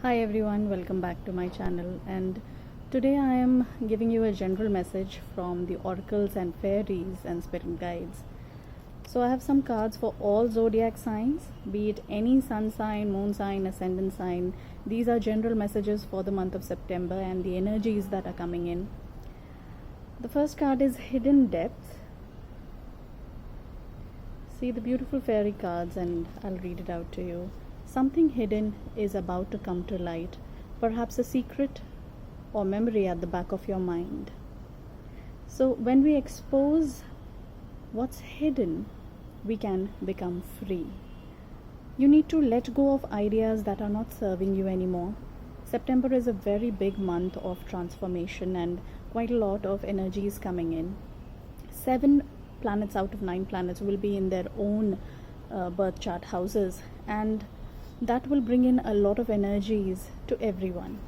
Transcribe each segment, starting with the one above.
Hi everyone, welcome back to my channel, and today I am giving you a general message from the oracles and fairies and spirit guides. So I have some cards for all zodiac signs, be it any sun sign, moon sign, ascendant sign. These are general messages for the month of September and the energies that are coming in. The first card is Hidden Depth. See the beautiful fairy cards and I'll read it out to you. Something hidden is about to come to light, perhaps a secret or memory at the back of your mind. So when we expose what's hidden, we can become free. You need to let go of ideas that are not serving you anymore. September is a very big month of transformation and quite a lot of energies coming in. 7 planets out of 9 planets will be in their own birth chart houses, and that will bring in a lot of energies to everyone.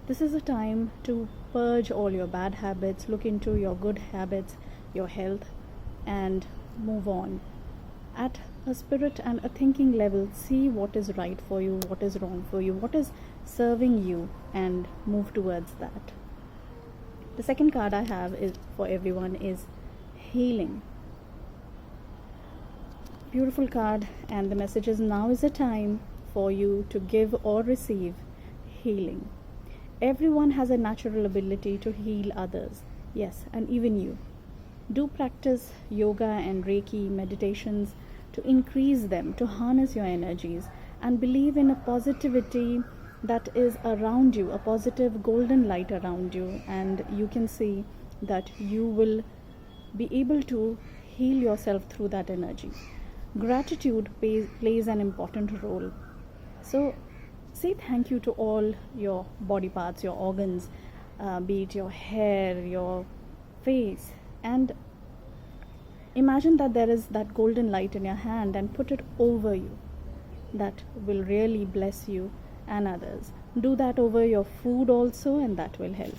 This is a time to purge all your bad habits, look into your good habits, your health, and move on. At a spirit and a thinking level, see what is right for you, what is wrong for you, what is serving you, and move towards that. The second card I have is for everyone is Healing. Beautiful card, and the message is now is the time for you to give or receive healing. Everyone has a natural ability to heal others. Yes, and even you. Do practice yoga and Reiki meditations to increase them, to harness your energies, and believe in a positivity that is around you, a positive golden light around you, and you can see that you will be able to heal yourself through that energy. Gratitude plays an important role. So say thank you to all your body parts, your organs, be it your hair, your face, and imagine that there is that golden light in your hand and put it over you. That will really bless you and others. Do that over your food also, and that will help.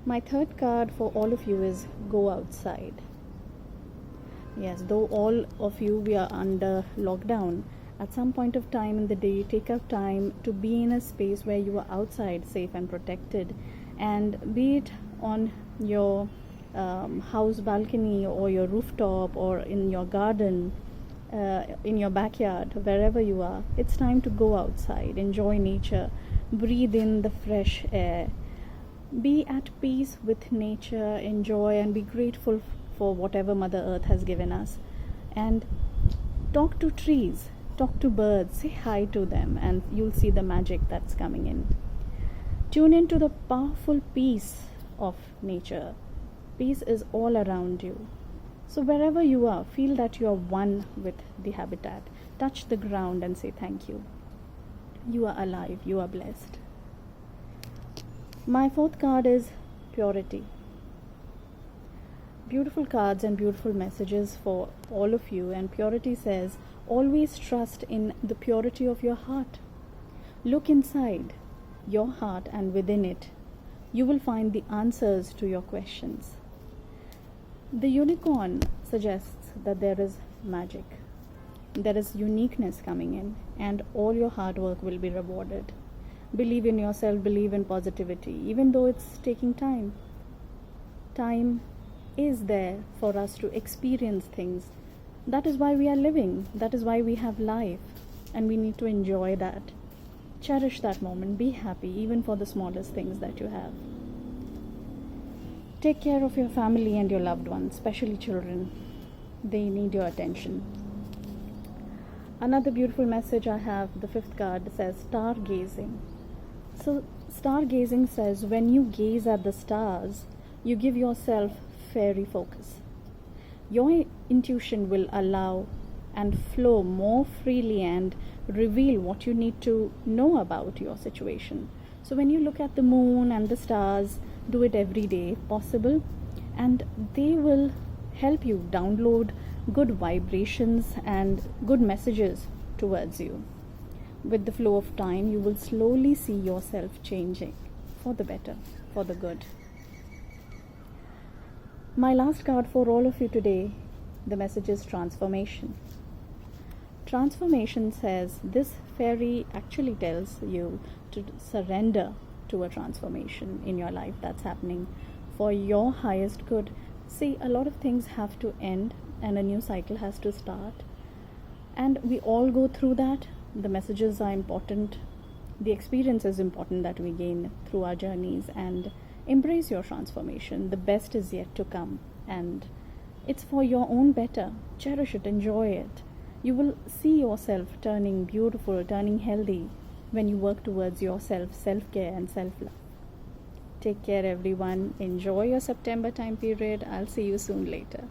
My third card for all of you is Go Outside. Yes, though all of you we are under lockdown, at some point of time in the day, take out time to be in a space where you are outside, safe and protected, and be it on your house balcony or your rooftop or in your garden, in your backyard, wherever you are, it's time to go outside, enjoy nature, breathe in the fresh air, be at peace with nature, enjoy and be grateful for whatever Mother Earth has given us, and talk to trees, talk to birds, say hi to them, and you'll see the magic that's coming in. Tune into the powerful peace of nature. Peace is all around you. So wherever you are, feel that you are one with the habitat. Touch the ground and say thank you. You are alive, you are blessed. My fourth card is Purity. Beautiful cards and beautiful messages for all of you, and Purity says, always trust in the purity of your heart. Look inside your heart, and within it, you will find the answers to your questions. The unicorn suggests that there is magic, there is uniqueness coming in, and all your hard work will be rewarded. Believe in yourself, believe in positivity, even though it's taking time. Time is there for us to experience things. That is why we are living, that is why we have life, and we need to enjoy that. Cherish that moment, be happy even for the smallest things that you have. Take care of your family and your loved ones, especially children. They need your attention. Another beautiful message I have, the fifth card says stargazing. So stargazing says when you gaze at the stars, you give yourself fairy focus. Your intuition will allow and flow more freely and reveal what you need to know about your situation. So when you look at the moon and the stars, do it every day if possible, and they will help you download good vibrations and good messages towards you. With the flow of time, you will slowly see yourself changing for the better, for the good. My last card for all of you today, the message is transformation. Transformation says this fairy actually tells you to surrender to a transformation in your life that's happening for your highest good. See, a lot of things have to end and a new cycle has to start. And we all go through that. The messages are important. The experience is important that we gain through our journeys, and embrace your transformation. The best is yet to come, and it's for your own better. Cherish it, enjoy it. You will see yourself turning beautiful, turning healthy when you work towards yourself, self-care and self-love. Take care, everyone. Enjoy your September time period. I'll see you soon later.